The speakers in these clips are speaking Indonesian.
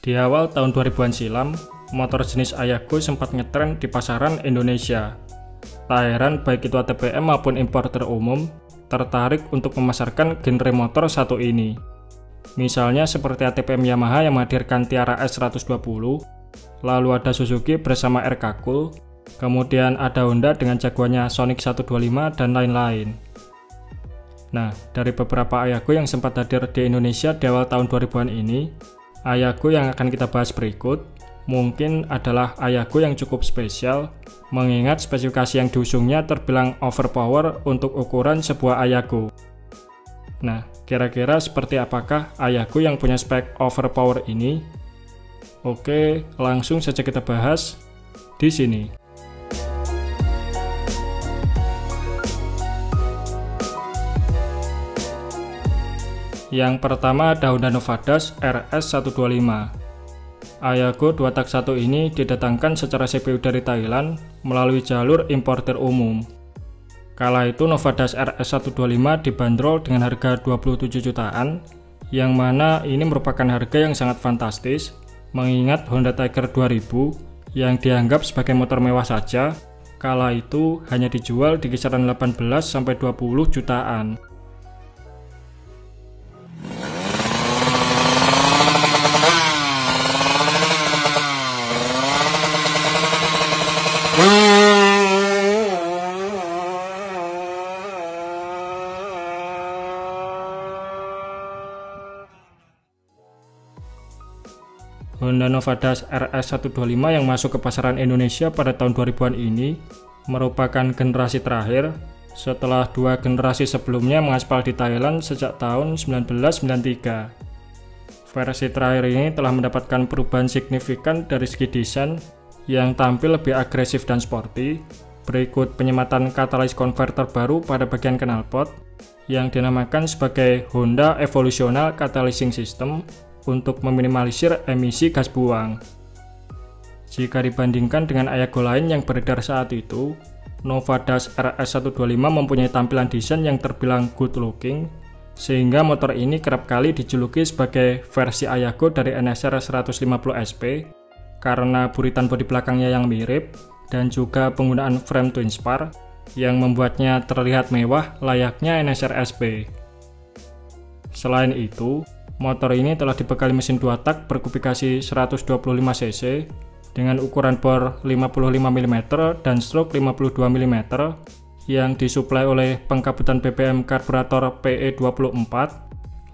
Di awal tahun 2000-an silam, motor jenis Ayago sempat ngetren di pasaran Indonesia. Tak heran baik itu ATPM maupun importer umum tertarik untuk memasarkan genre motor satu ini. Misalnya seperti ATPM Yamaha yang menghadirkan Tiara S120, lalu ada Suzuki bersama RK Cool, kemudian ada Honda dengan jagoannya Sonic 125 dan lain-lain. Nah, dari beberapa Ayago yang sempat hadir di Indonesia di awal tahun 2000-an ini, Ayago yang akan kita bahas berikut mungkin adalah Ayago yang cukup spesial, mengingat spesifikasi yang diusungnya terbilang overpower untuk ukuran sebuah Ayago. Nah, kira-kira seperti apakah Ayago yang punya spek overpower ini? Oke, langsung saja kita bahas di sini. Yang pertama ada Honda Novadas RS125. Ayago 2 tak 1 ini didatangkan secara CPU dari Thailand melalui jalur importer umum. Kala itu Novadas RS125 dibanderol dengan harga 27 jutaan, yang mana ini merupakan harga yang sangat fantastis, mengingat Honda Tiger 2000 yang dianggap sebagai motor mewah saja, kala itu hanya dijual di kisaran 18-20 jutaan. Honda Novadas RS125 yang masuk ke pasaran Indonesia pada tahun 2000-an ini merupakan generasi terakhir setelah 2 generasi sebelumnya mengaspal di Thailand sejak tahun 1993. Versi terakhir ini telah mendapatkan perubahan signifikan dari segi desain yang tampil lebih agresif dan sporty, berikut penyematan katalis converter baru pada bagian knalpot yang dinamakan sebagai Honda Evolutional Catalyzing System untuk meminimalisir emisi gas buang. Jika dibandingkan dengan Ayago lain yang beredar saat itu, Novadas RS125 mempunyai tampilan desain yang terbilang good looking, sehingga motor ini kerap kali dijuluki sebagai versi Ayago dari NSR 150 SP karena buritan bodi belakangnya yang mirip dan juga penggunaan frame twin spar yang membuatnya terlihat mewah layaknya NSR SP. Selain itu, motor ini telah dibekali mesin 2 tak berkubikasi 125 cc dengan ukuran bor 55 mm dan stroke 52 mm yang disuplai oleh pengkabutan BBM karburator PE24.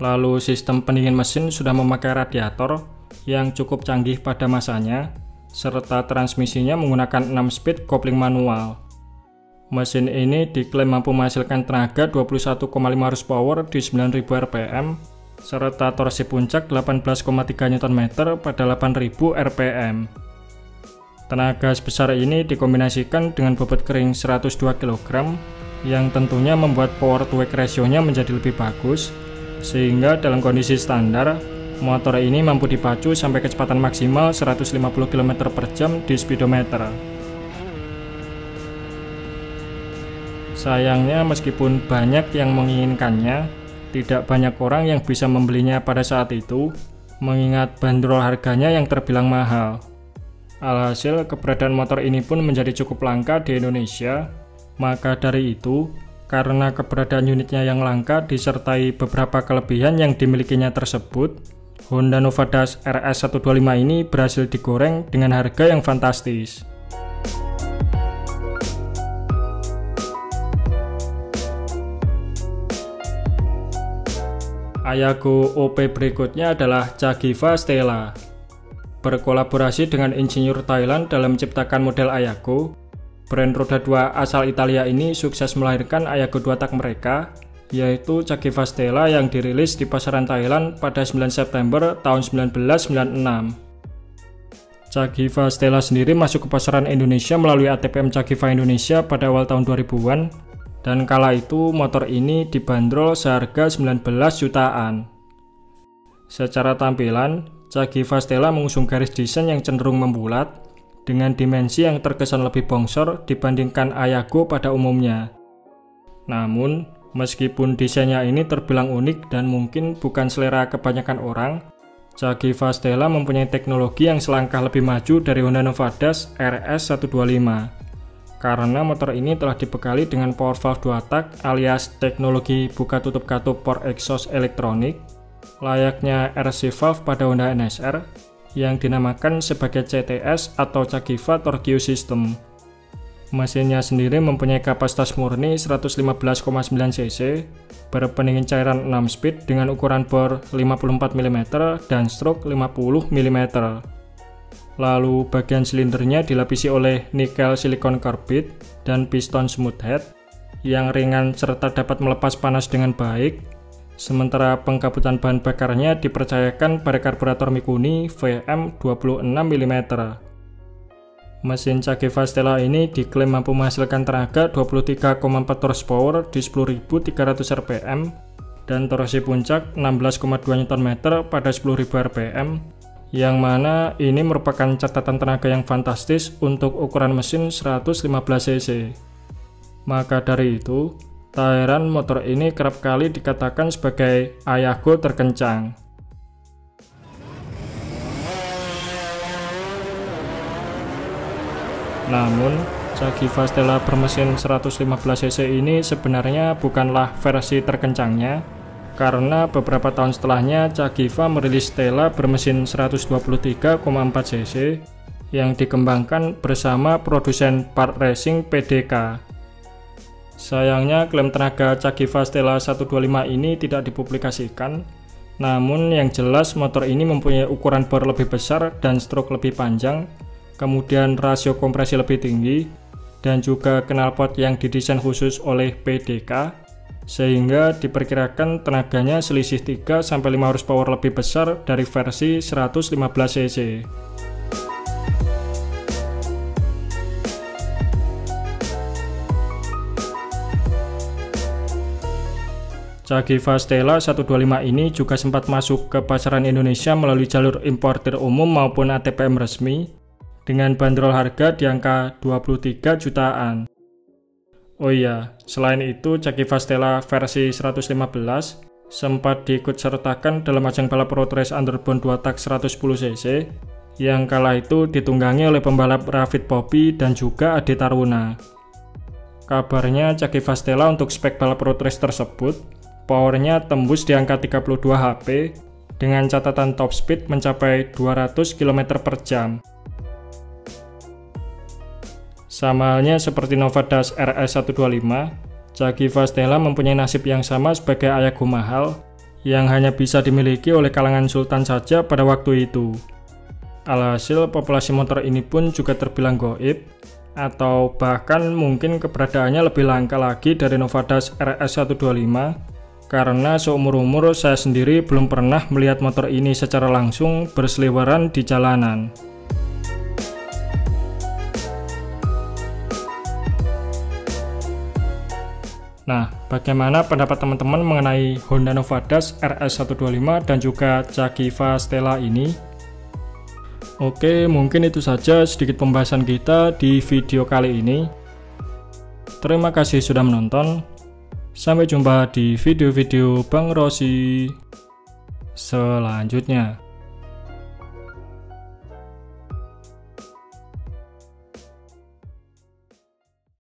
Lalu sistem pendingin mesin sudah memakai radiator yang cukup canggih pada masanya, serta transmisinya menggunakan 6-speed kopling manual. Mesin ini diklaim mampu menghasilkan tenaga 21,5 horsepower di 9000 rpm serta torsi puncak 18,3 Nm pada 8000 rpm. Tenaga sebesar ini dikombinasikan dengan bobot kering 102 kg yang tentunya membuat power to weight ratio-nya menjadi lebih bagus, sehingga dalam kondisi standar motor ini mampu dipacu sampai kecepatan maksimal 150 km/jam di speedometer. Sayangnya meskipun banyak yang menginginkannya, tidak banyak orang yang bisa membelinya pada saat itu, mengingat bandrol harganya yang terbilang mahal. Alhasil, keberadaan motor ini pun menjadi cukup langka di Indonesia. Maka dari itu, karena keberadaan unitnya yang langka disertai beberapa kelebihan yang dimilikinya tersebut, Honda Novadas RS125 ini berhasil digoreng dengan harga yang fantastis. Ayago OP berikutnya adalah Cagiva Stella. Berkolaborasi dengan insinyur Thailand dalam menciptakan model Ayago, brand roda 2 asal Italia ini sukses melahirkan Ayago 2 tak mereka, yaitu Cagiva Stella yang dirilis di pasaran Thailand pada 9 September tahun 1996. Cagiva Stella sendiri masuk ke pasaran Indonesia melalui ATPM Cagiva Indonesia pada awal tahun 2000-an, dan kala itu motor ini dibanderol seharga 19 jutaan. Secara tampilan, Cagiva Stella mengusung garis desain yang cenderung membulat, dengan dimensi yang terkesan lebih bongsor dibandingkan Ayago pada umumnya. Namun, meskipun desainnya ini terbilang unik dan mungkin bukan selera kebanyakan orang, Cagiva Stella mempunyai teknologi yang selangkah lebih maju dari Honda Nova Dash RS125 karena motor ini telah dibekali dengan power valve 2 tak alias teknologi buka tutup katup for exhaust elektronik layaknya RC valve pada Honda NSR yang dinamakan sebagai CTS atau Cagiva Torque System. Mesinnya sendiri mempunyai kapasitas murni 115,9 cc, berpendingin cairan 6 speed dengan ukuran bor 54 mm dan stroke 50 mm. Lalu bagian silindernya dilapisi oleh nikel silikon karbid dan piston smooth head yang ringan serta dapat melepas panas dengan baik, sementara pengkabutan bahan bakarnya dipercayakan pada karburator Mikuni VM 26 mm. Mesin Cagiva Stella ini diklaim mampu menghasilkan tenaga 23,4 horsepower di 10.300 rpm dan torsi puncak 16,2 Nm pada 10.000 rpm, yang mana ini merupakan catatan tenaga yang fantastis untuk ukuran mesin 115 cc. Maka dari itu, tak heran motor ini kerap kali dikatakan sebagai ayahku terkencang. Namun, Cagiva Stella bermesin 115 cc ini sebenarnya bukanlah versi terkencangnya, karena beberapa tahun setelahnya Cagiva merilis Stella bermesin 123,4 cc yang dikembangkan bersama produsen part racing PDK. Sayangnya klaim tenaga Cagiva Stella 125 ini tidak dipublikasikan, namun yang jelas motor ini mempunyai ukuran bor lebih besar dan stroke lebih panjang, kemudian rasio kompresi lebih tinggi, dan juga knalpot yang didesain khusus oleh PDK, sehingga diperkirakan tenaganya selisih 3-5 horsepower lebih besar dari versi 115 cc. Cagiva Stella 125 ini juga sempat masuk ke pasaran Indonesia melalui jalur importir umum maupun ATPM resmi, dengan bandrol harga di angka 23 jutaan. Oh iya, selain itu Cagiva Stella versi 115 sempat diikut sertakan dalam ajang balap road race underbone 2 tak 110 cc yang kala itu ditunggangi oleh pembalap Rafid Popi dan juga Ade Taruna. Kabarnya Cagiva Stella untuk spek balap road race tersebut powernya tembus di angka 32 HP dengan catatan top speed mencapai 200 km per jam. Sama halnya seperti Nova Dash RS125, Cagiva Stella mempunyai nasib yang sama sebagai ayahku mahal yang hanya bisa dimiliki oleh kalangan sultan saja pada waktu itu. Alhasil populasi motor ini pun juga terbilang goib, atau bahkan mungkin keberadaannya lebih langka lagi dari Nova Dash RS125, karena seumur-umur saya sendiri belum pernah melihat motor ini secara langsung berseliweran di jalanan. Nah, bagaimana pendapat teman-teman mengenai Honda Nova Dash RS125 dan juga Cagiva Stella ini? Oke, mungkin itu saja sedikit pembahasan kita di video kali ini. Terima kasih sudah menonton. Sampai jumpa di video-video Bang Rossi selanjutnya.